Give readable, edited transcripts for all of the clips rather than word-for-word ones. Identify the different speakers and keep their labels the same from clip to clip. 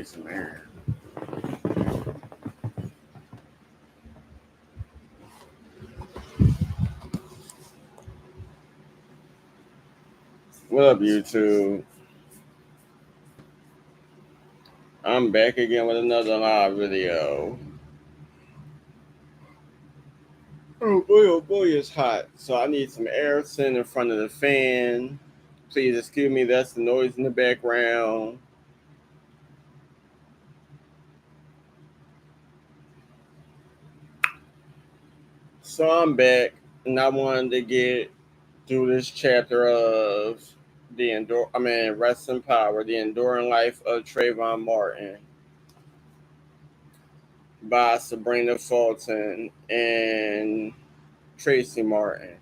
Speaker 1: need some air. What up, YouTube? I'm back again with another live video. Oh boy, it's hot. So I need some air sitting in front of the fan. Please excuse me, that's the noise in the background. So I'm back, and I wanted to get through this chapter of Rest in Power, the enduring life of Trayvon Martin by Sabrina Fulton and Tracy Martin.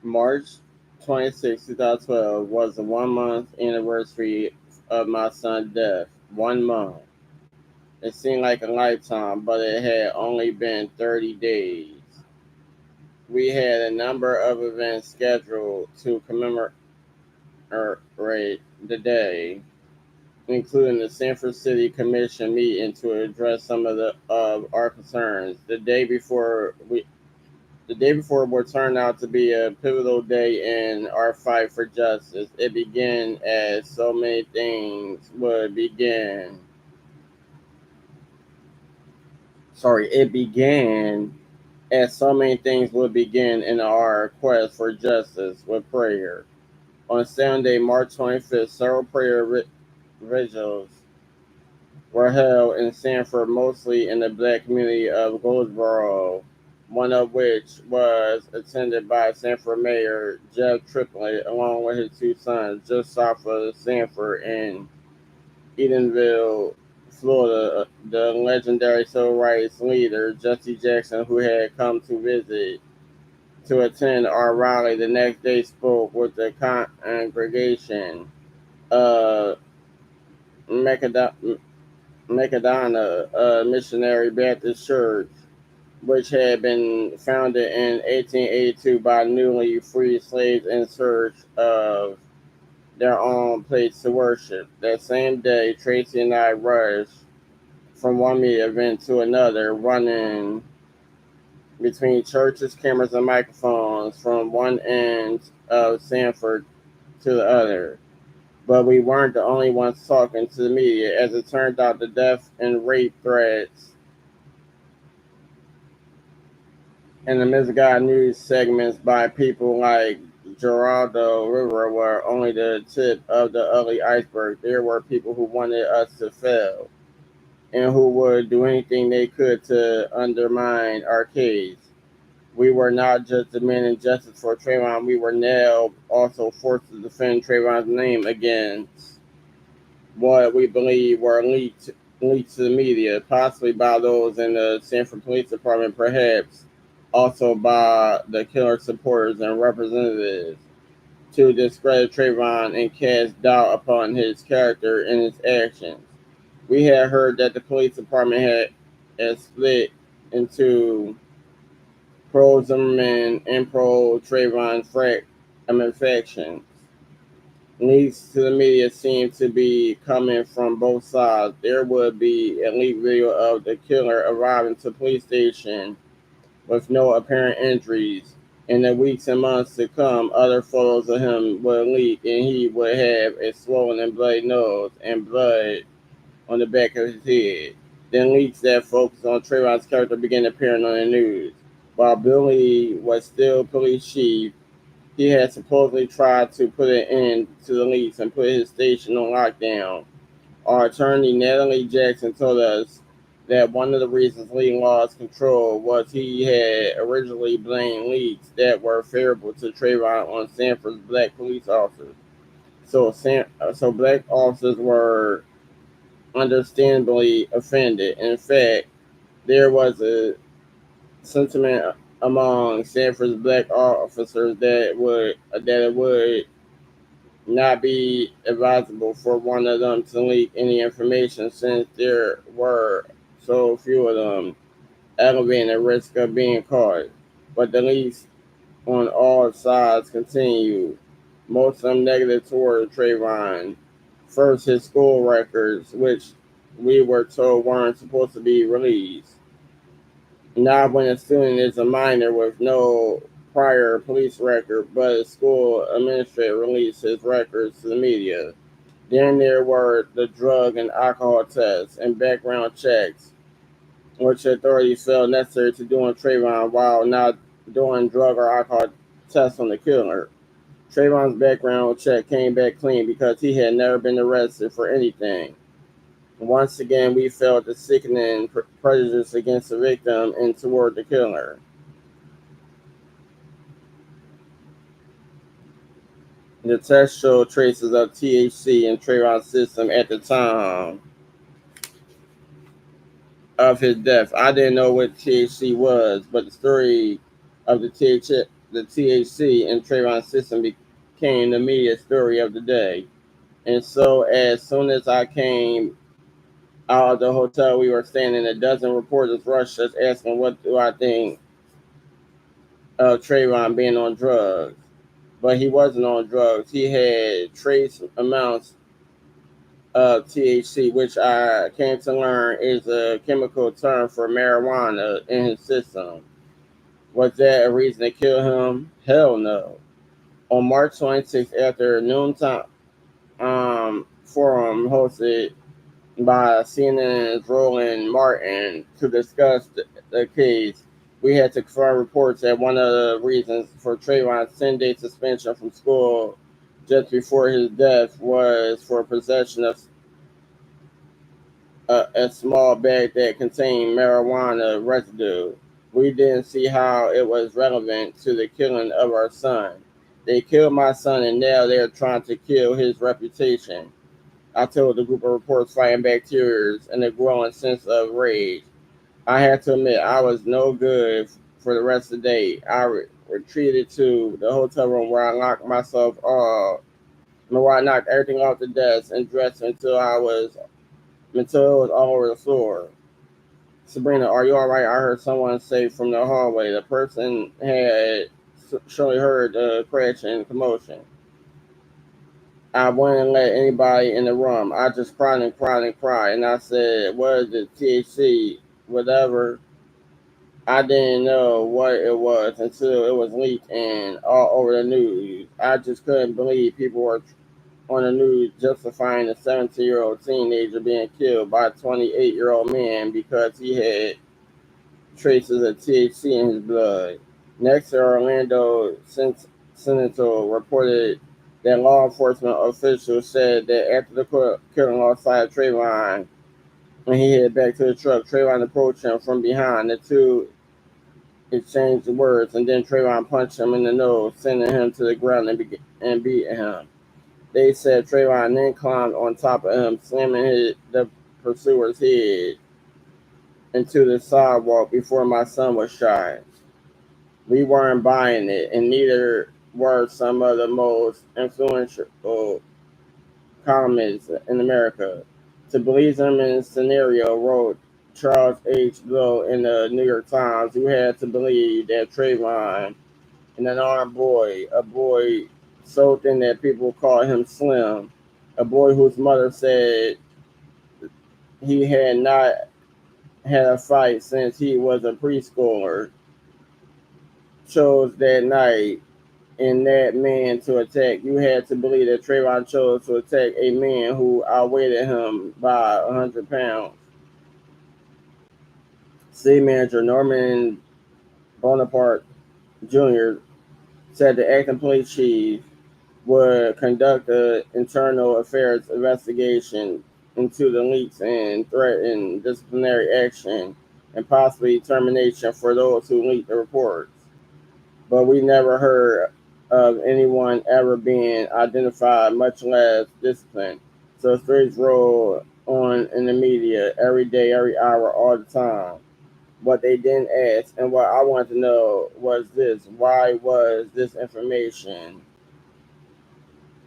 Speaker 1: March 26, 2012 was the 1 month anniversary of my son's death. 1 month. It seemed like a lifetime, but it had only been 30 days. We had a number of events scheduled to commemorate the day, including the Sanford City Commission meeting to address some of our concerns. The day before would turn out to be a pivotal day in our fight for justice. It began as so many things would begin. It began as so many things would begin in our quest for justice with prayer. On Sunday, March 25th, several prayer vigils were held in Sanford, mostly in the black community of Goldsboro, one of which was attended by Sanford Mayor Jeff Triplett, along with his two sons, just south of Sanford in Edenville, Florida. The legendary civil rights leader, Jesse Jackson, who had come to attend our rally the next day, spoke with the congregation of Macadona Missionary Baptist Church, which had been founded in 1882 by newly freed slaves in search of their own place to worship. That same day, Tracy and I rushed from one media event to another, running between churches, cameras, and microphones from one end of Sanford to the other. But we weren't the only ones talking to the media. As it turned out, the death and rape threats and the misguided news segments by people like Geraldo Rivera were only the tip of the ugly iceberg. There were people who wanted us to fail and who would do anything they could to undermine our case. We were not just demanding justice for Trayvon, we were now also forced to defend Trayvon's name against what we believe were leaked to the media, possibly by those in the Sanford Police Department, perhaps also by the killer supporters and representatives, to discredit Trayvon and cast doubt upon his character and his actions. We had heard that the police department had split into pro Zimmerman and pro Trayvon factions. Leaks to the media seem to be coming from both sides. There would be a leaked video of the killer arriving to the police station with no apparent injuries. In the weeks and months to come, other photos of him would leak, and he would have a swollen and bloody nose and blood on the back of his head. Then leaks that focused on Trayvon's character began appearing on the news. While Billy was still police chief, he had supposedly tried to put an end to the leaks and put his station on lockdown. Our attorney, Natalie Jackson, told us that one of the reasons Lee lost control was he had originally blamed leaks that were favorable to Trayvon on Sanford's black police officers. So black officers were understandably offended. In fact, there was a sentiment among Sanford's black officers that it would not be advisable for one of them to leak any information since there were so few of them, elevating the risk of being caught. But the leaks on all sides continued, most of them negative toward Trayvon. First, his school records, which we were told weren't supposed to be released. Not when a student is a minor with no prior police record, but a school administrator released his records to the media. Then there were the drug and alcohol tests and background checks, which authorities felt necessary to do on Trayvon while not doing drug or alcohol tests on the killer. Trayvon's background check came back clean because he had never been arrested for anything. Once again, we felt the sickening prejudice against the victim and toward the killer. The test showed traces of THC in Trayvon's system at the time of his death. I didn't know what THC was, but the story of the THC in Trayvon's system became the media story of the day. And so, as soon as I came out of the hotel we were staying in, a dozen reporters rushed us asking what do I think of Trayvon being on drugs. But he wasn't on drugs. He had trace amounts of THC, which I came to learn is a chemical term for marijuana in his system. Was that a reason to kill him? Hell no. On March 26th, after a noontime forum hosted by CNN's Roland Martin to discuss the case, we had to confirm reports that one of the reasons for Trayvon's 10-day suspension from school just before his death was for possession of a small bag that contained marijuana residue. We didn't see how it was relevant to the killing of our son. They killed my son and now they're trying to kill his reputation. I told the group of reporters fighting back tears and a growing sense of rage. I had to admit I was no good for the rest of the day. I retreated to the hotel room where I locked myself off, where I knocked everything off the desk and dressed until it was all over the floor. Sabrina, are you all right? I heard someone say from the hallway. The person had surely heard the crash and commotion. I wouldn't let anybody in the room. I just cried and cried and cried. And I said, what is it? THC, whatever. I didn't know what it was until it was leaked and all over the news. I just couldn't believe people were on the news justifying a 17-year-old teenager being killed by a 28-year-old man because he had traces of THC in his blood. Next, Orlando Senator reported that law enforcement officials said that after the killing lost sight of Trayvon, when he headed back to the truck, Trayvon approached him from behind. The two exchanged words, and then Trayvon punched him in the nose, sending him to the ground and beating him. They said Trayvon then climbed on top of him, slamming the pursuer's head into the sidewalk before my son was shot. We weren't buying it, and neither were some of the most influential columnists in America. To believe him in this scenario, wrote Charles H. Blow in the New York Times, you had to believe that Trayvon, an unarmed boy, a boy so thin that people called him Slim, a boy whose mother said he had not had a fight since he was a preschooler, chose that night and that man to attack. You had to believe that Trayvon chose to attack a man who outweighed him by 100 pounds. City manager Norman Bonaparte Jr. said the acting police chief would conduct an internal affairs investigation into the leaks and threaten disciplinary action and possibly termination for those who leaked the reports. But we never heard of anyone ever being identified, much less disciplined. So stories roll on in the media every day, every hour, all the time. What they didn't ask, and what I wanted to know was this: why was this information,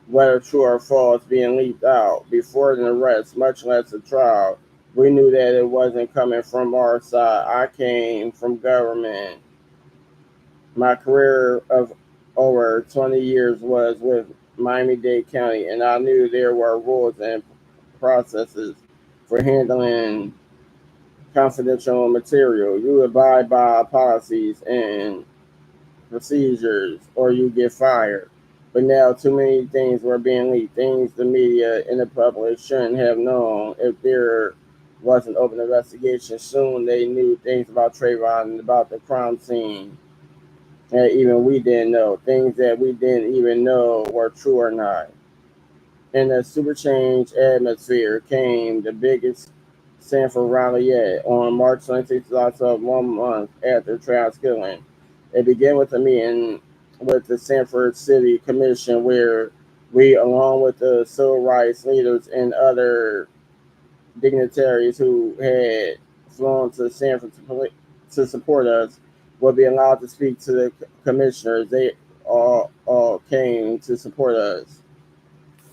Speaker 1: whether true or false, being leaked out before an arrest, much less a trial? We knew that it wasn't coming from our side. I came from government. My career of over 20 years was with Miami-Dade County, and I knew there were rules and processes for handling confidential material. You abide by policies and procedures, or you get fired. But now, too many things were being leaked, things the media and the public shouldn't have known. If there was an open investigation, soon they knew things about Trayvon and about the crime scene that even we didn't know, things that we didn't even know were true or not. In the super change atmosphere came the biggest Sanford rally yet on March 26, 2012, 1 month after Trayvon's killing. It began with a meeting with the Sanford City Commission where we, along with the civil rights leaders and other dignitaries who had flown to Sanford to support us, would be allowed to speak to the commissioners. They all came to support us.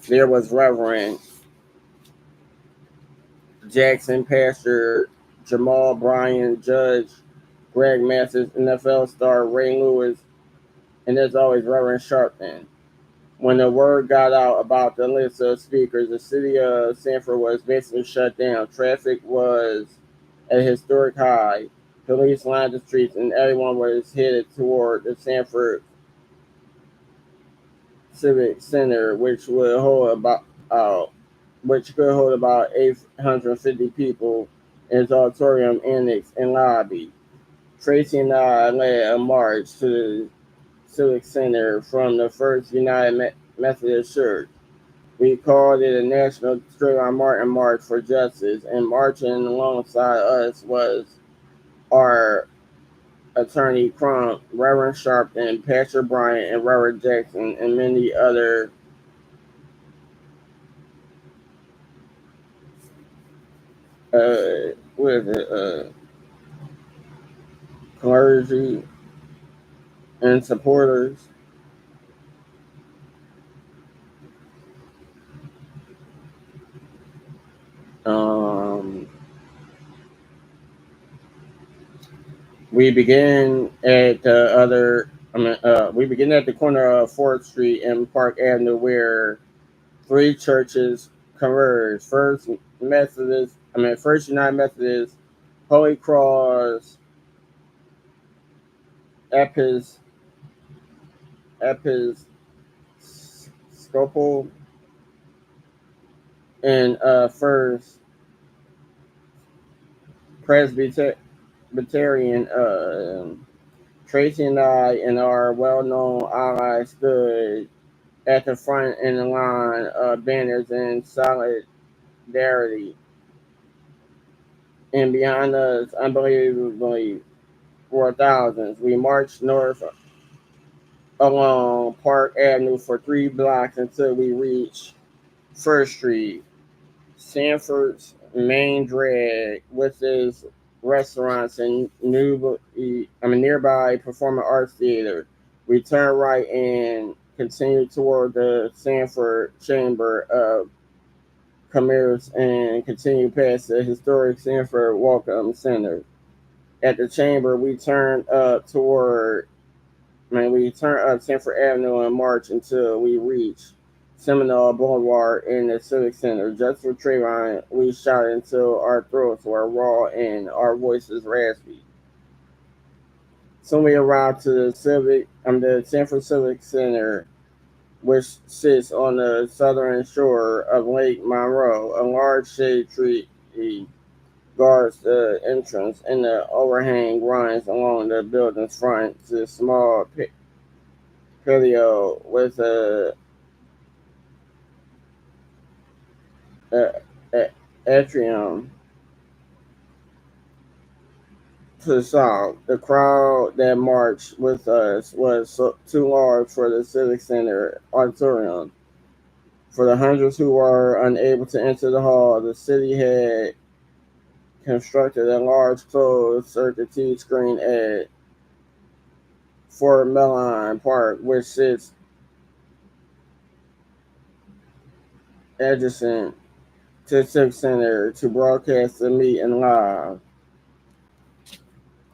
Speaker 1: There was Reverend Jackson, Pastor Jamal Bryan, Judge Greg Masters, NFL star Ray Lewis, and there's always Reverend Sharpton. When the word got out about the list of speakers, the city of Sanford was basically shut down. Traffic was at a historic high. Police lined the streets, and everyone was headed toward the Sanford Civic Center, which could hold about 850 people in its auditorium, annex, and lobby. Tracy and I led a march to the Civic Center from the First United Methodist Church. We called it a National Trayvon Martin March for Justice, and marching alongside us was our attorney Crump, Reverend Sharpton, Pastor Bryant, and Reverend Jackson, and many other what is it, clergy and supporters. Um, we begin at the other. We begin at the corner of 4th Street and Park Avenue, where three churches converge: First United Methodist, Holy Cross, Epis, Episcopal, and First Presbyterian. Tracy and I and our well-known allies stood at the front in the line of banners in solidarity. And behind us, unbelievably, were thousands. We marched north along Park Avenue for 3 blocks until we reached First Street, Sanford's main drag, with its restaurants and nearby performing arts theater. We turned right and continued toward the Sanford Chamber of Commerce and continued past the historic Sanford Welcome Center. At the chamber, we turned up Sanford Avenue and marched until we reached Seminole Boulevard in the Civic Center. Just for Trayvon, we shouted until our throats were raw and our voices raspy. Soon we arrived to the Sanford Civic Center, which sits on the southern shore of Lake Monroe. A large shade tree guards the entrance, and the overhang runs along the building's front to a small patio with a atrium to the south. The crowd that marched with us was too large for the Civic Center auditorium. For the hundreds who were unable to enter the hall, the city had constructed a large closed circuit T screen at Fort Mellon Park, which sits adjacent to the Civic Center, to broadcast the meeting live.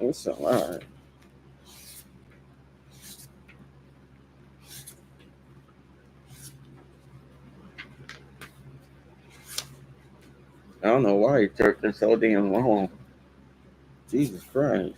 Speaker 1: It's a lot. I don't know why it took this so damn long. Jesus Christ.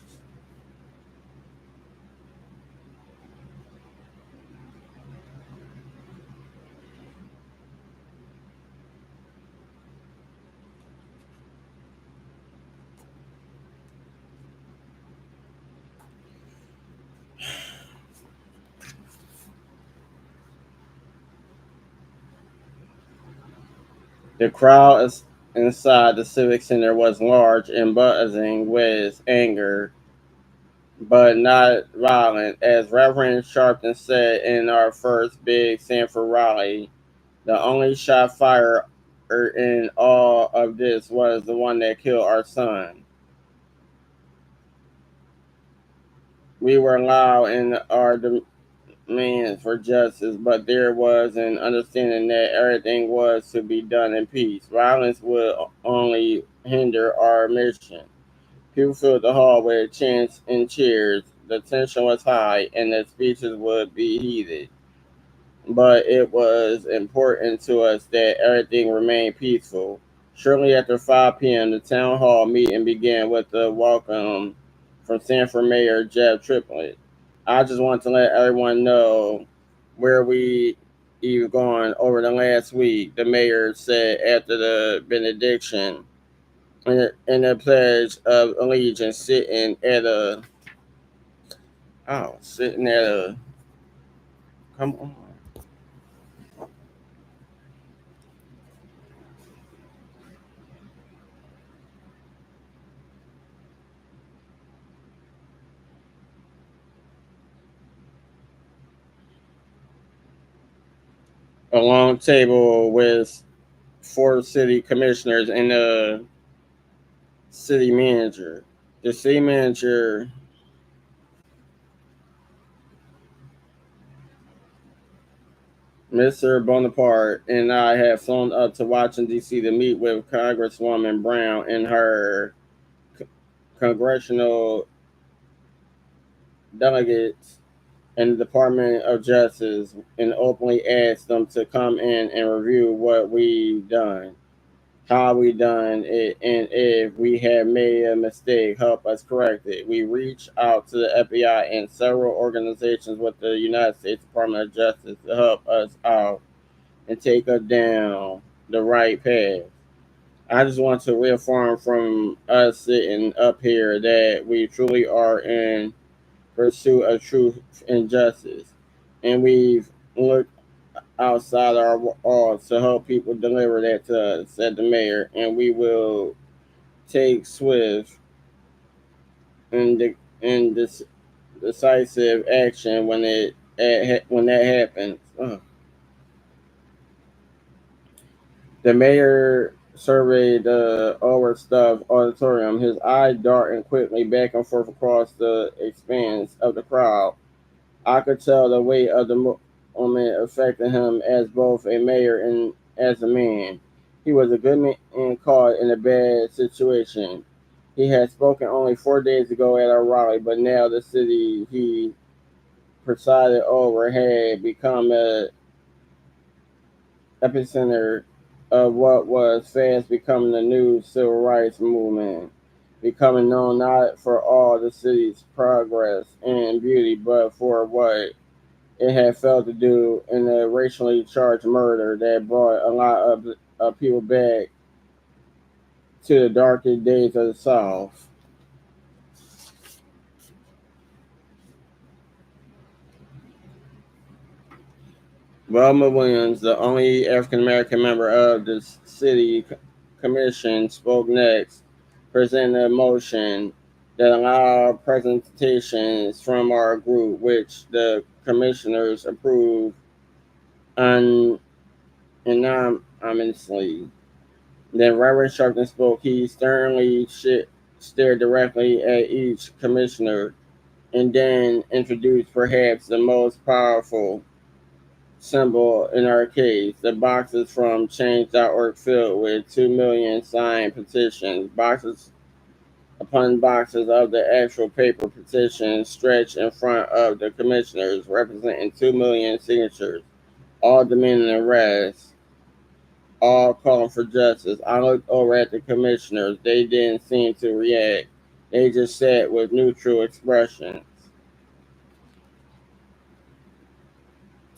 Speaker 1: The crowd inside the Civic Center was large and buzzing with anger, but not violent. As Reverend Sharpton said in our first big Sanford rally, the only shot fired in all of this was the one that killed our son. We were loud in our demands for justice, but there was an understanding that everything was to be done in peace. Violence would only hinder our mission. People filled the hall with chants and cheers. The tension was high, and the speeches would be heated. But it was important to us that everything remained peaceful. Shortly after 5 p.m., the town hall meeting began with the welcome from Sanford Mayor Jeff Triplett. I just want to let everyone know where we've gone over the last week, the mayor said after the benediction and the pledge of allegiance, sitting at a come on a long table with four city commissioners and a city manager. The city manager, Mr. Bonaparte, and I have flown up to Washington, D.C. to meet with Congresswoman Brown and her congressional delegates in the Department of Justice and openly asked them to come in and review what we've done, how we done it, and if we have made a mistake, help us correct it. We reached out to the FBI and several organizations with the United States Department of Justice to help us out and take us down the right path. I just want to reaffirm from us sitting up here that we truly are in pursuit of truth and justice, and we've looked outside our walls to help people deliver that to us, said the mayor, and we will take swift and, and decisive action when that happens. The mayor surveyed the overstuffed auditorium, his eye darting quickly back and forth across the expanse of the crowd. I could tell the weight of the moment affected him as both a mayor and as a man. He was a good man caught in a bad situation. He had spoken only 4 days ago at our rally, but now the city he presided over had become a epicenter of what was fast becoming the new civil rights movement, becoming known not for all the city's progress and beauty, but for what it had failed to do in a racially charged murder that brought a lot of people back to the darkest days of the South. Velma Williams, the only African American member of the city commission, spoke next, presenting a motion that allowed presentations from our group, which the commissioners approved unanimously. Then Reverend Sharpton spoke. He sternly stared directly at each commissioner and then introduced perhaps the most powerful symbol in our case, the boxes from change.org filled with 2 million signed petitions, boxes upon boxes of the actual paper petitions stretched in front of the commissioners, representing 2 million signatures, all demanding arrest, all calling for justice. I looked over at the commissioners. They didn't seem to react. They just sat with neutral expressions.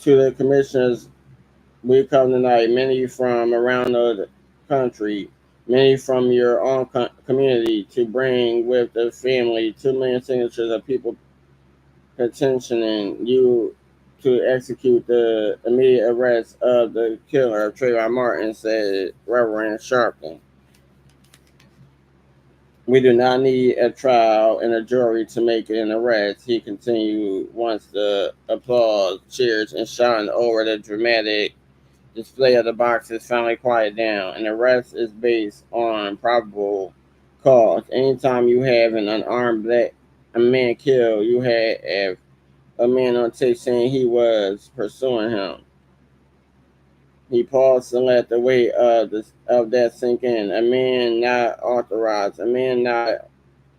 Speaker 1: To the commissioners, we come tonight, many from around the country, many from your own community, to bring with the family 2 million signatures of people petitioning you to execute the immediate arrest of the killer of Trayvon Martin, said Reverend Sharpton. We do not need a trial and a jury to make an arrest, he continued once the applause, cheers, and shouting over the dramatic display of the boxes finally quieted down. An arrest is based on probable cause. Anytime you have an unarmed black a man killed, you have a man on tape saying he was pursuing him. He paused and let the weight of that sink in. A man not authorized, a man not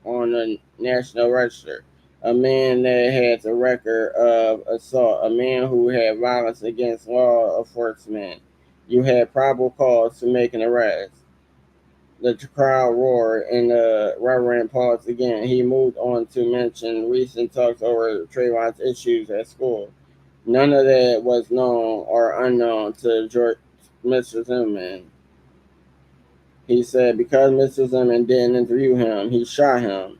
Speaker 1: on the National Register, a man that has a record of assault, a man who had violence against law enforcement. You had probable cause to make an arrest. The crowd roared, and the Reverend paused again. He moved on to mention recent talks over Trayvon's issues at school. None of that was known or unknown to Mr. Zimmerman. He said because Mr. Zimmerman didn't interview him, he shot him.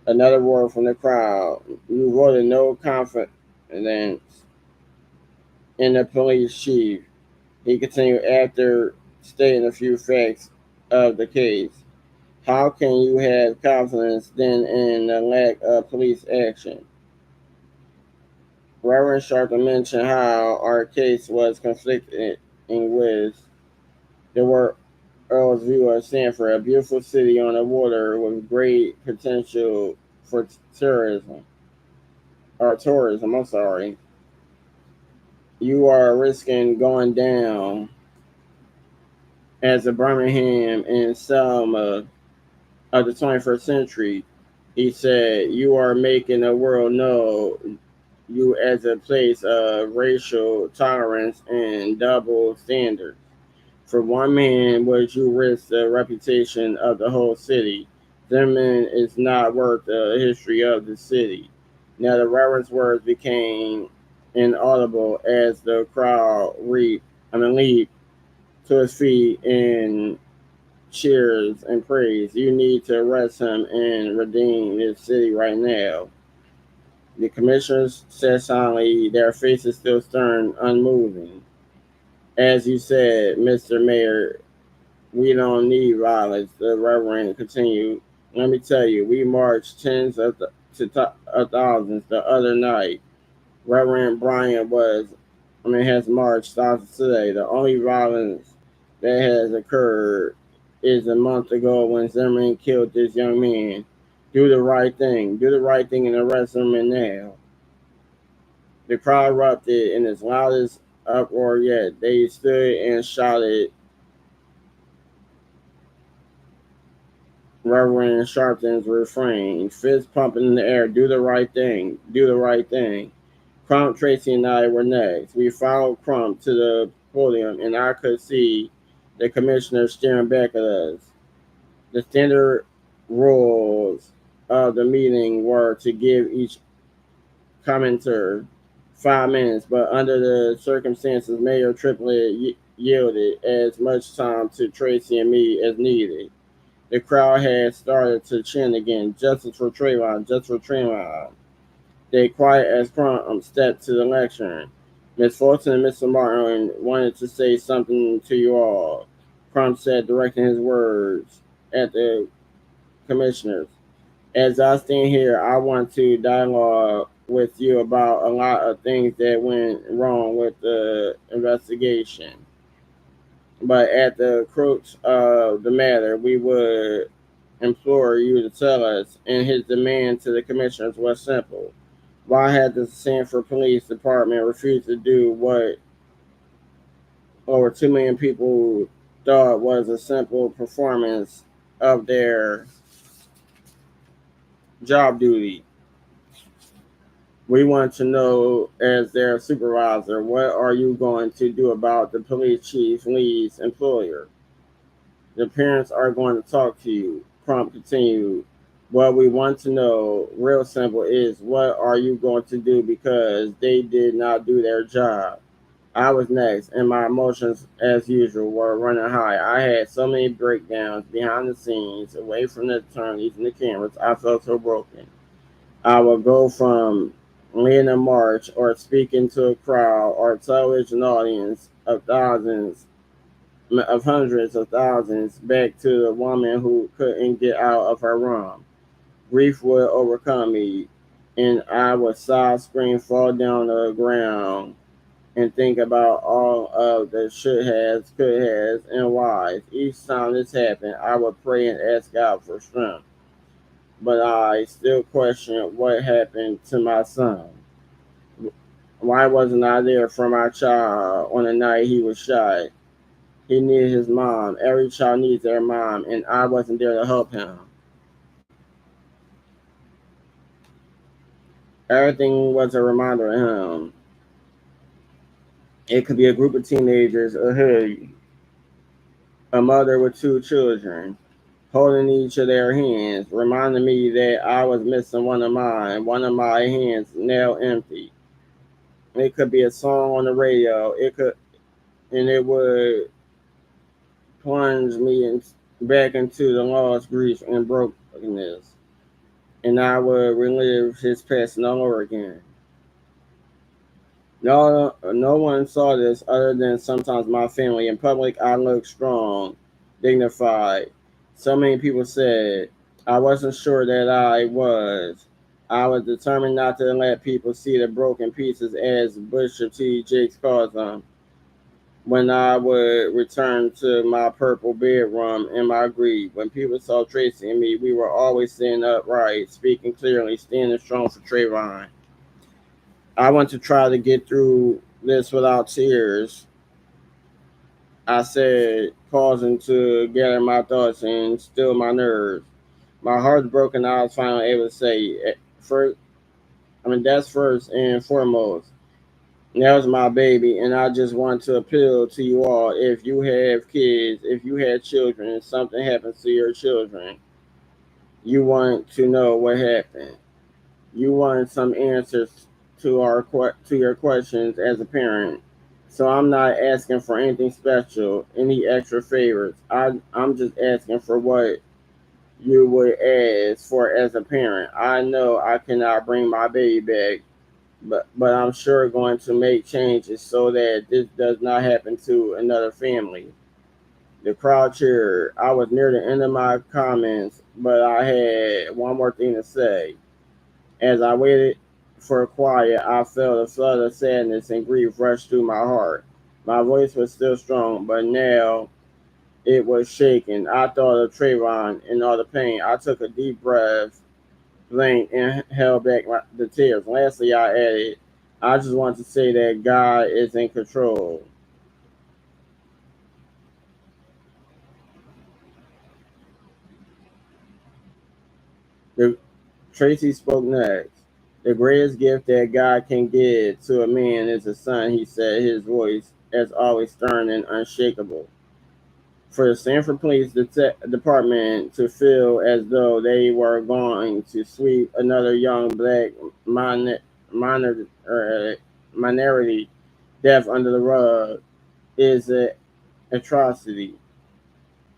Speaker 1: Another word from the crowd. You voted no confidence in the police chief. He continued after stating a few facts of the case. How can you have confidence then in the lack of police action? Reverend Sharpton mentioned how our case was conflicted with the world Earl's view of Sanford, a beautiful city on the water with great potential for tourism. I'm sorry. You are risking going down as a Birmingham and Selma of the 21st century. He said, you are making the world know you as a place of racial tolerance and double standards. For one man, would you risk the reputation of the whole city? Zimmerman is not worth the history of the city. Now the reverend's words became inaudible as the crowd leaped to his feet in cheers and praise. You need to arrest him and redeem this city right now. The commissioners said silently, their faces still stern, unmoving. As you said, Mr. Mayor, we don't need violence, the Reverend continued. Let me tell you, we marched of thousands the other night. Reverend Brian has marched thousands today. The only violence that has occurred is a month ago when Zimmerman killed this young man. Do the right thing. Do the right thing and arrest Zimmerman now. The crowd erupted in its loudest uproar yet. They stood and shouted Reverend Sharpton's refrain, fist pumping in the air, do the right thing, do the right thing. Crump, Tracy, and I were next. We followed Crump to the podium, and I could see the commissioner staring back at us. The standard rules of the meeting were to give each commenter 5 minutes, but under the circumstances, Mayor Triplett yielded as much time to Tracy and me as needed. The crowd had started to chant again, justice for Trayvon, justice for Trayvon. They quiet as Crump stepped to the lectern. Miss Fulton and Mr. Martin wanted to say something to you all. Crump said, directing his words at the commissioners. As I stand here, I want to dialogue with you about a lot of things that went wrong with the investigation. But at the crux of the matter, we would implore you to tell us. And his demand to the commissioners was simple. Why had the Sanford Police Department refused to do what over 2 million people thought was a simple performance of their job duty? We want to know, as their supervisor, what are you going to do about the police chief Lee's employer? The parents are going to talk to you. Crump continued. What we want to know, real simple, is what are you going to do because they did not do their job? I was next, and my emotions, as usual, were running high. I had so many breakdowns behind the scenes, away from the attorneys and the cameras. I felt so broken. I would go from leading a march or speaking to a crowd or a television audience of hundreds of thousands back to the woman who couldn't get out of her room. Grief would overcome me, and I would sob, scream, fall down to the ground, and think about all of the should has, could has, and whys. Each time this happened, I would pray and ask God for strength. But I still question what happened to my son. Why wasn't I there for my child on the night he was shot? He needed his mom. Every child needs their mom, and I wasn't there to help him. Everything was a reminder of him. It could be a group of teenagers, a hood, a mother with two children, holding each of their hands, reminding me that I was missing one of my hands now empty. It could be a song on the radio. And it would plunge me back into the lost grief and brokenness, and I would relive his passing all over again. No one saw this other than sometimes my family. In public, I looked strong, dignified. So many people said I wasn't sure that I was. I was determined not to let people see the broken pieces, as Bishop T. Jakes calls them. When I would return to my purple bedroom in my grief, when people saw Tracy and me, we were always standing upright, speaking clearly, standing strong for Trayvon. I want to try to get through this without tears, I said, pausing to gather my thoughts and still my nerves. My heart's broken. I was finally able to say, first, that's first and foremost. That was my baby, and I just want to appeal to you all. If you have kids, if you had children, and something happens to your children, you want to know what happened. You want some answers to your questions as a parent. So I'm not asking for anything special, any extra favors. I'm just asking for what you would ask for as a parent. I know I cannot bring my baby back, but I'm sure going to make changes so that this does not happen to another family. The crowd cheered. I was near the end of my comments, but I had one more thing to say. As I waited for quiet, I felt a flood of sadness and grief rush through my heart. My voice was still strong, but now it was shaking. I thought of Trayvon and all the pain. I took a deep breath, blinked, and held back the tears. Lastly, I added, I just want to say that God is in control. The, Tracy spoke next. The greatest gift that God can give to a man is a son, he said, his voice, as always, stern and unshakable. For the Sanford Police Department to feel as though they were going to sweep another young black minor, minority death under the rug is an atrocity.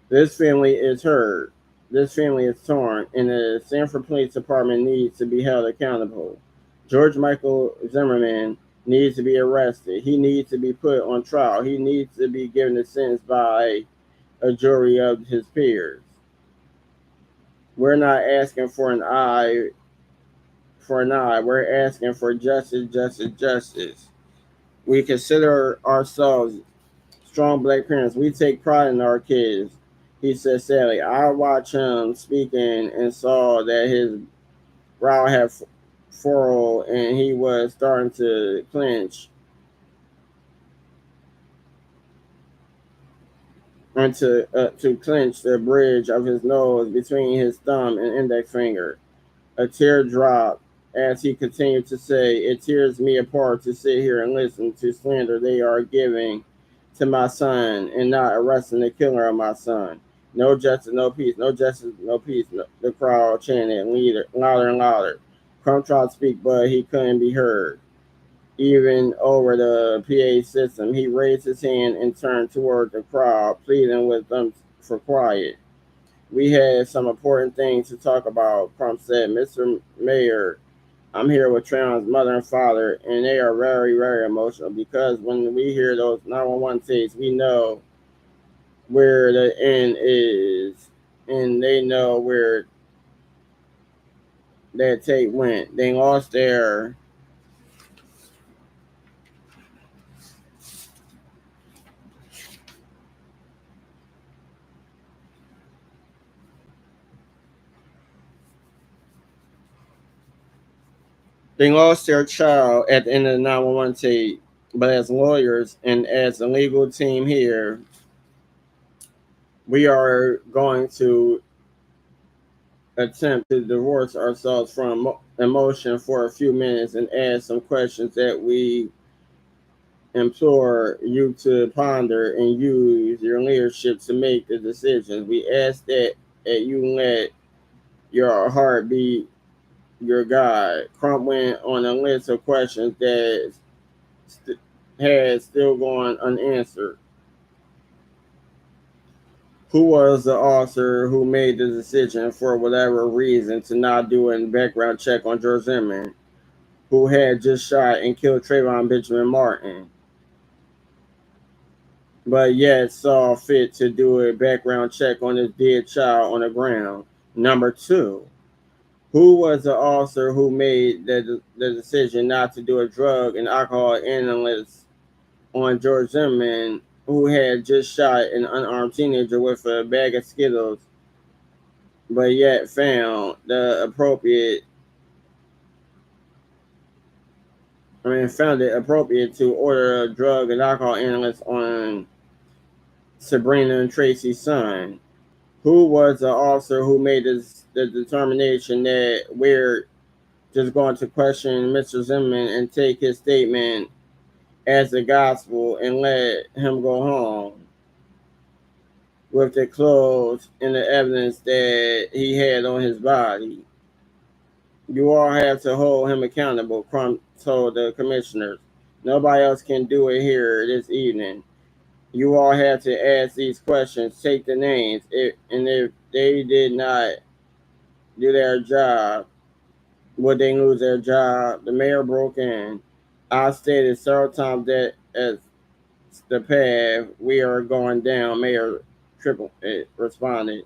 Speaker 1: This family is hurt. This family is torn, and the Sanford Police Department needs to be held accountable. George Michael Zimmerman needs to be arrested. He needs to be put on trial. He needs to be given a sentence by a jury of his peers. We're not asking for an eye for an eye. We're asking for justice, justice, justice. We consider ourselves strong black parents, we take pride in our kids. He said sadly. I watched him speaking and saw that his brow had furrowed and he was starting to clench and to clench the bridge of his nose between his thumb and index finger. A tear dropped as he continued to say, "It tears me apart to sit here and listen to slander they are giving to my son and not arresting the killer of my son. No justice, no peace. No justice, no peace." No, the crowd chanted louder and louder. Crump tried to speak, but he couldn't be heard. Even over the PA system, he raised his hand and turned toward the crowd, pleading with them for quiet. "We had some important things to talk about," Crump said. "Mr. Mayor, I'm here with Trayvon's mother and father, and they are very, very emotional because when we hear those 911 tapes, we know where the end is, and they know where that tape went. They lost their they lost their child at the end of the 911 tape. But as lawyers and as a legal team here, we are going to attempt to divorce ourselves from emotion for a few minutes and ask some questions that we implore you to ponder and use your leadership to make the decisions. We ask that you let your heart be your guide." Crump went on a list of questions that had still gone unanswered. Who was the officer who made the decision for whatever reason to not do a background check on George Zimmerman, who had just shot and killed Trayvon Benjamin Martin, but yet saw fit to do a background check on his dead child on the ground? Number two, who was the officer who made the decision not to do a drug and alcohol analysis on George Zimmerman, who had just shot an unarmed teenager with a bag of Skittles, but yet found it appropriate to order a drug and alcohol analyst on Sabrina and Tracy's son? Who was the officer who made the determination that we're just going to question Mr. Zimmerman and take his statement as the gospel and let him go home with the clothes and the evidence that he had on his body? You all have to hold him accountable, Crump told the commissioners. Nobody else can do it here this evening. You all have to ask these questions, take the names, and if they did not do their job, would they lose their job? The mayor broke in. "I stated several times that as the path we are going down," Mayor Triple responded.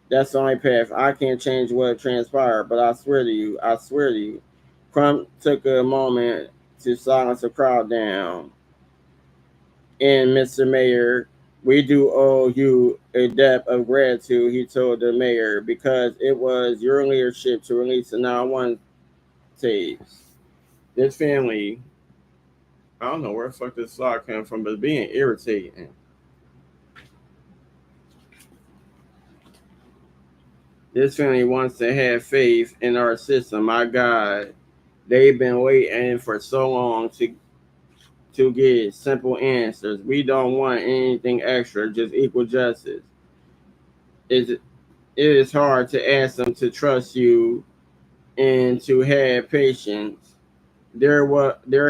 Speaker 1: "That's the only path. I can't change what transpired, but I swear to you, I swear to you." Crump took a moment to silence the crowd down. "And Mr. Mayor, we do owe you a debt of gratitude," he told the mayor, "because it was your leadership to release the 911 tapes." This family, I don't know where the fuck this slide came from, but it's being irritating. This family wants to have faith in our system. My God, they've been waiting for so long to get simple answers. We don't want anything extra, just equal justice. It is hard to ask them to trust you and to have patience. There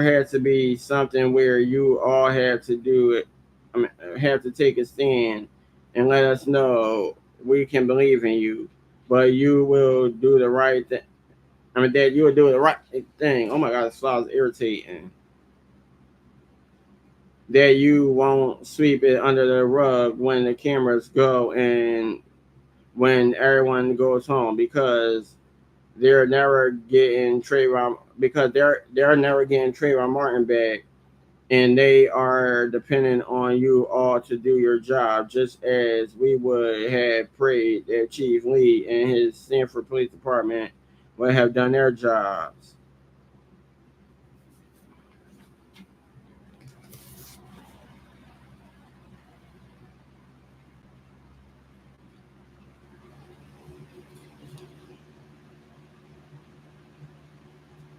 Speaker 1: had to be something where you all have to do it. I mean, have to take a stand and let us know we can believe in you, but you will do the right thing. I mean, that you will do the right thing. Oh my God, this fly is irritating. That you won't sweep it under the rug when the cameras go and when everyone goes home, because they're never getting Trayvon Martin back and they are dependent on you all to do your job, just as we would have prayed that Chief Lee and his Stanford Police Department would have done their jobs.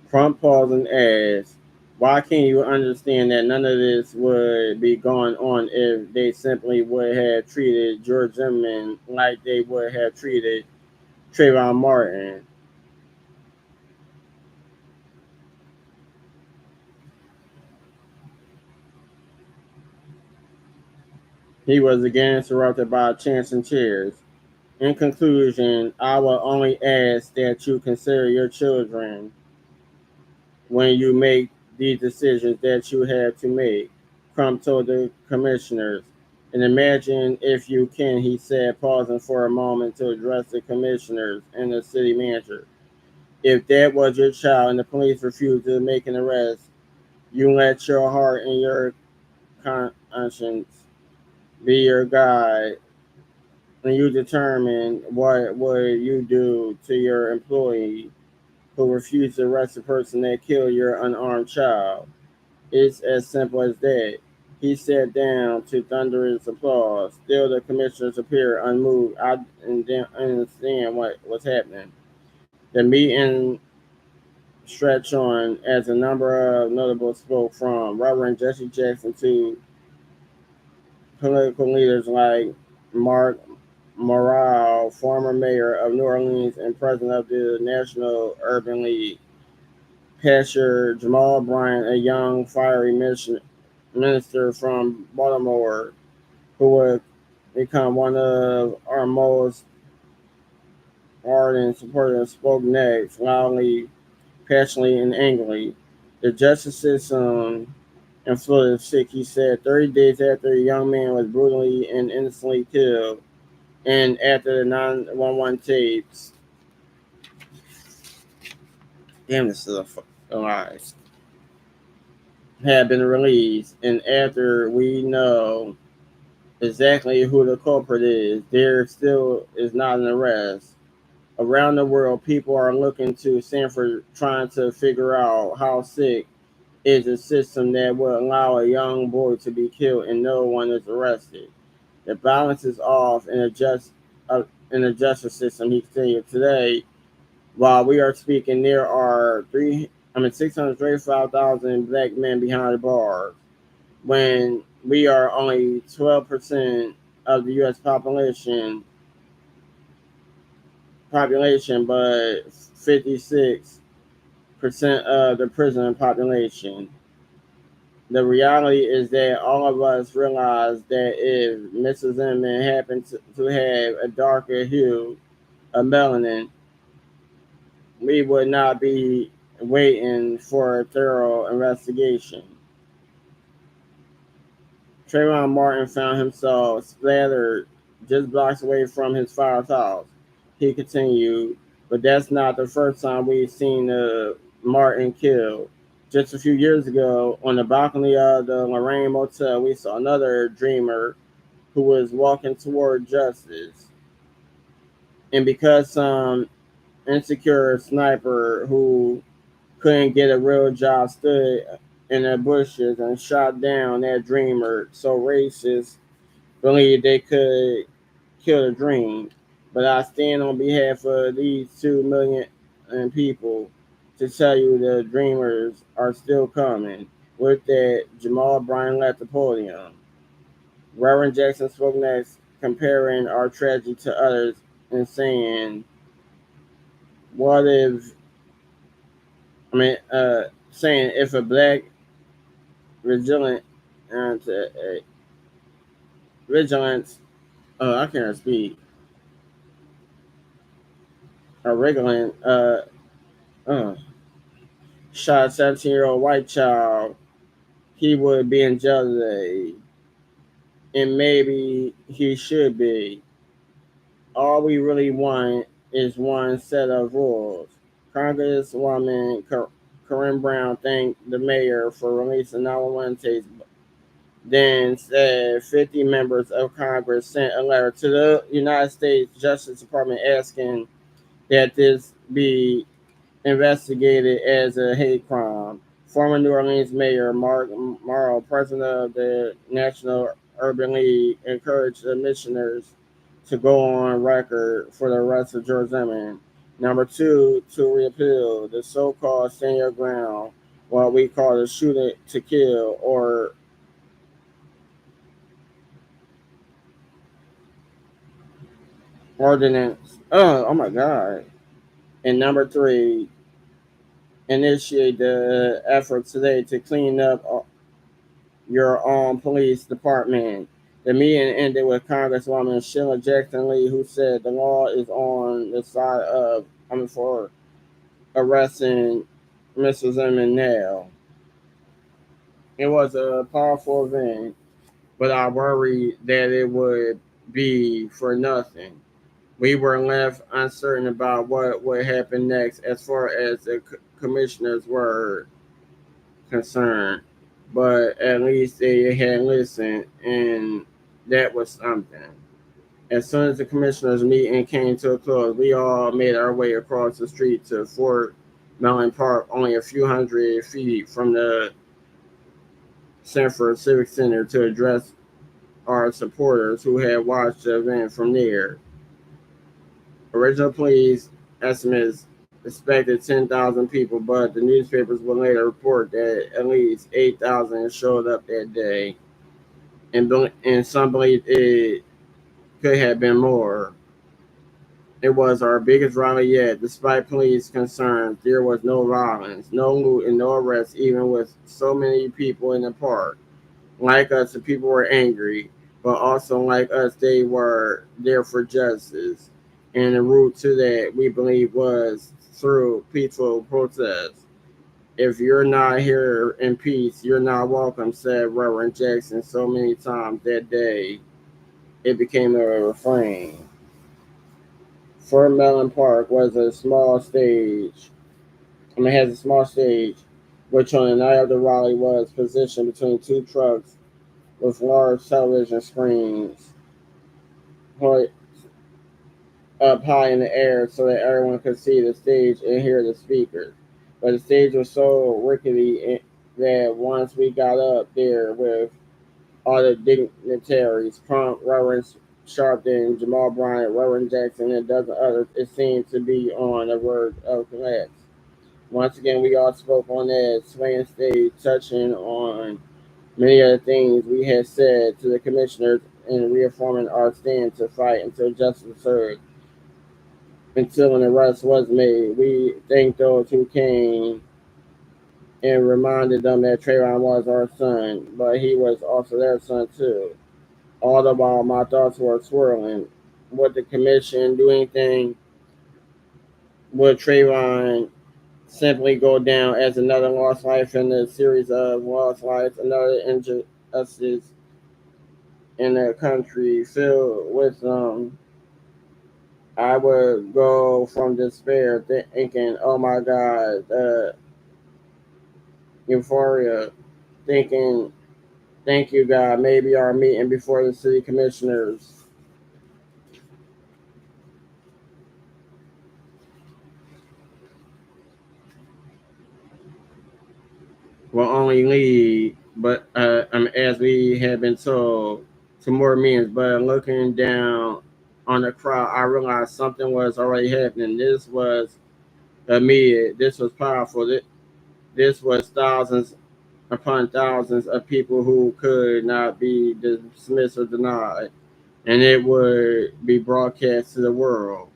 Speaker 1: Trump paused and asked, why can't you understand that none of this would be going on if they simply would have treated George Zimmerman like they would have treated Trayvon Martin? He was again interrupted by chancing chairs. In conclusion, I will only ask that you consider your children when you make these decisions that you have to make, Crump told the commissioners. And imagine if you can, he said, pausing for a moment to address the commissioners and the city manager. If that was your child and the police refused to make an arrest, you let your heart and your conscience be your guide, and you determine what would you do to your employee who refused to arrest the person that killed your unarmed child. It's as simple as that. He sat down to thunderous applause. Still, the commissioners appeared unmoved. I didn't understand what was happening. The meeting stretched on as a number of notables spoke, from Reverend Jesse Jackson to political leaders like Mark Morale, former mayor of New Orleans and president of the National Urban League. Pastor Jamal Bryant, a young, fiery minister from Baltimore, who would become one of our most ardent supporters, spoke next, loudly, passionately, and angrily. The justice system in Florida is sick, he said, 30 days after a young man was brutally and innocently killed, and after the 911 tapes. Damn, this is a lie. Had been released, and after we know exactly who the culprit is, there still is not an arrest. Around the world, people are looking to Stanford trying to figure out how sick is a system that would allow a young boy to be killed and no one is arrested. The balance is off in the justice system, he continued. Today, while we are speaking, there are 635,000 black men behind bars, when we are only 12% of the U.S. population, but 56% of the prison population. The reality is that all of us realize that if Mrs. Zimmerman happened to have a darker hue of melanin, we would not be waiting for a thorough investigation. Trayvon Martin found himself splattered just blocks away from his father's house. He continued, but that's not the first time we've seen Martin killed. Just a few years ago, on the balcony of the Lorraine Motel, we saw another dreamer who was walking toward justice. And because some insecure sniper who couldn't get a real job stood in the bushes and shot down that dreamer, so racists believed they could kill the dream. But I stand on behalf of these 2 million people to tell you the dreamers are still coming. With that, Jamal Bryant left the podium. Reverend Jackson spoke next, comparing our tragedy to others and saying, what if, saying if a black vigilant, vigilance, I can't speak, a vigilant, uh, shot a 17-year-old white child, he would be in jail today. And maybe he should be. All we really want is one set of rules. Congresswoman Corinne Brown thanked the mayor for releasing Nawalante's, then said 50 members of Congress sent a letter to the United States Justice Department asking that this be investigated as a hate crime. Former New Orleans Mayor Mark Morrow, president of the National Urban League, encouraged the commissioners to go on record for the arrest of George Zimmerman. Number two, to repeal the so-called stand your ground, what we call the shoot it to kill or ordinance. Oh my God. And number three, initiate the effort today to clean up your own police department. The meeting ended with Congresswoman Sheila Jackson Lee, who said the law is on the side of, for arresting Mr. Zimmerman now. It was a powerful event, but I worried that it would be for nothing. We were left uncertain about what would happen next as far as the commissioners were concerned, but at least they had listened, and that was something. As soon as the commissioners' meeting came to a close, we all made our way across the street to Fort Mellon Park, only a few hundred feet from the Sanford Civic Center, to address our supporters who had watched the event from there. Original police estimates expected 10,000 people, but the newspapers would later report that at least 8,000 showed up that day, and some believe it could have been more. It was our biggest rally yet. Despite police concerns, there was no violence, no loot, and no arrests, even with so many people in the park. Like us, the people were angry, but also like us, they were there for justice. And the route to that, we believe, was through peaceful protest. If you're not here in peace, you're not welcome, said Reverend Jackson so many times that day. It became a refrain. Fort Mellon Park was a small stage. Has a small stage, which on the night of the rally was positioned between two trucks with large television screens up high in the air so that everyone could see the stage and hear the speakers. But the stage was so rickety that once we got up there with all the dignitaries, Crump, Reverend Sharpton, Jamal Bryant, Reverend Jackson, and a dozen others, it seemed to be on the verge of collapse. Once again, we all spoke on that swaying stage, touching on many of the things we had said to the commissioners and reaffirming our stand to fight until justice was served, until an arrest was made. We thanked those who came and reminded them that Trayvon was our son, but he was also their son too. All the while, my thoughts were swirling. Would the commission do anything? Would Trayvon simply go down as another lost life in the series of lost lives, another injustice in a country filled with I would go from despair thinking, oh my God, euphoria, thinking, thank you, God, maybe our meeting before the city commissioners will only lead, but as we have been told, to more meetings. But looking down on the crowd, I realized something was already happening. This was immediate. This was powerful. This was thousands upon thousands of people who could not be dismissed or denied, and it would be broadcast to the world.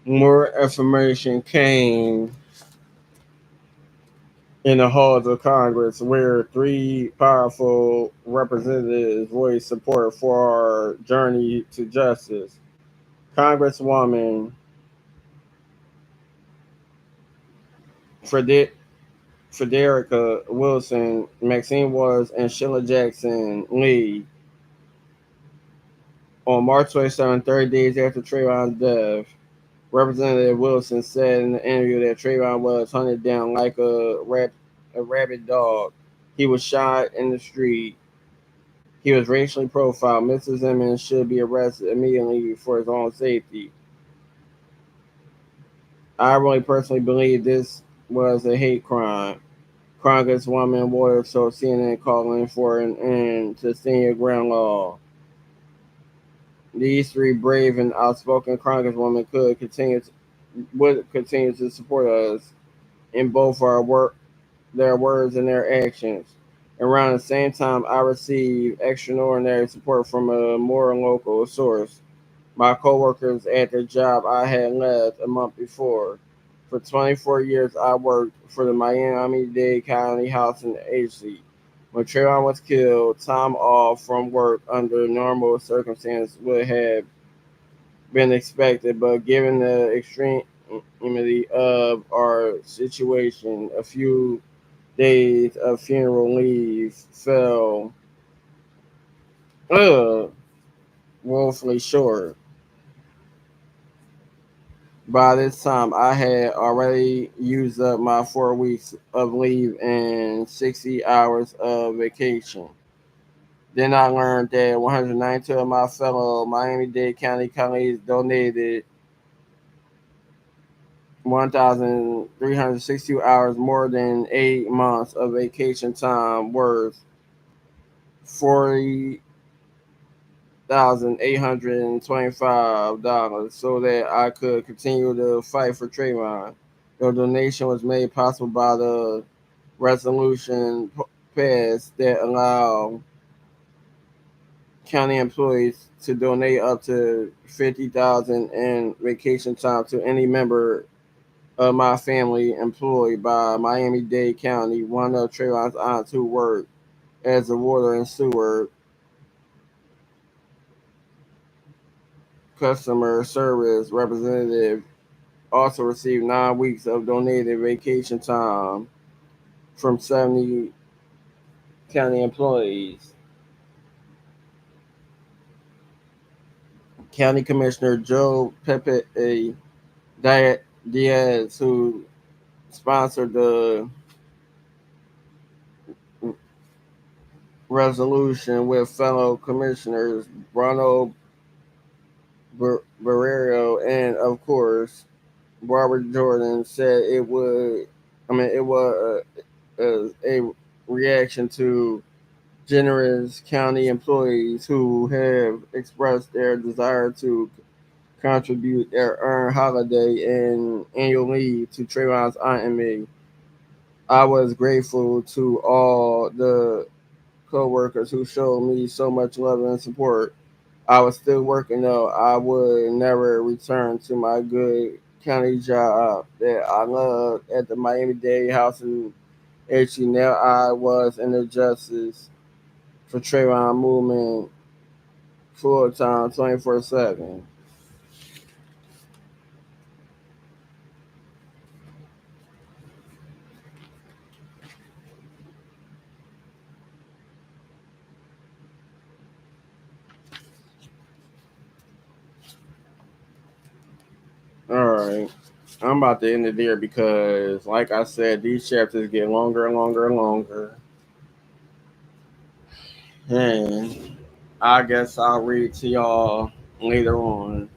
Speaker 1: More information came in the halls of Congress, where three powerful representatives voiced support for our journey to justice. Congresswoman Frede- Frederica Wilson, Maxine Waters, and Sheila Jackson Lee on March 27, 30 days after Trayvon's death. Representative Wilson said in the interview that Trayvon was hunted down like a rabid dog. He was shot in the street. He was racially profiled. Mr. Simmons should be arrested immediately for his own safety. I really personally believe this was a hate crime. Congresswoman Waters told CNN calling for an end to senior ground law. These three brave and outspoken congresswomen would continue to support us in both their words and their actions. Around the same time, I received extraordinary support from a more local source. My coworkers at the job I had left a month before. For 24 years, I worked for the Miami-Dade County Housing Agency. When Trayvon was killed, time off from work under normal circumstances would have been expected, but given the extremity of our situation, a few days of funeral leave fell uh, woefully short. By this time, I had already used up my 4 weeks of leave and 60 hours of vacation. Then I learned that 192 of my fellow Miami-Dade County colleagues donated 1,362 hours more than 8 months of vacation time worth $40,825 so that I could continue to fight for Trayvon. The donation was made possible by the resolution passed that allowed county employees to donate up to 50,000 in vacation time to any member of my family employed by Miami-Dade County. One of Trayvon's aunts who worked as a water and sewer customer service representative also received 9 weeks of donated vacation time from 70 county employees. County Commissioner Joe Pepe Diaz, who sponsored the resolution with fellow commissioners Bruno Barrero and, of course, Robert Jordan, said it was a reaction to generous county employees who have expressed their desire to contribute their earned holiday and annual leave to Trayvon's aunt and me. I was grateful to all the coworkers who showed me so much love and support. I was still working though. I would never return to my good county job that I loved at the Miami-Dade Housing Agency. Now I was in the Justice for Trayvon movement full time, 24/7. All right, I'm about to end it there because, like I said, these chapters get longer and longer and longer. And I guess I'll read to y'all later on.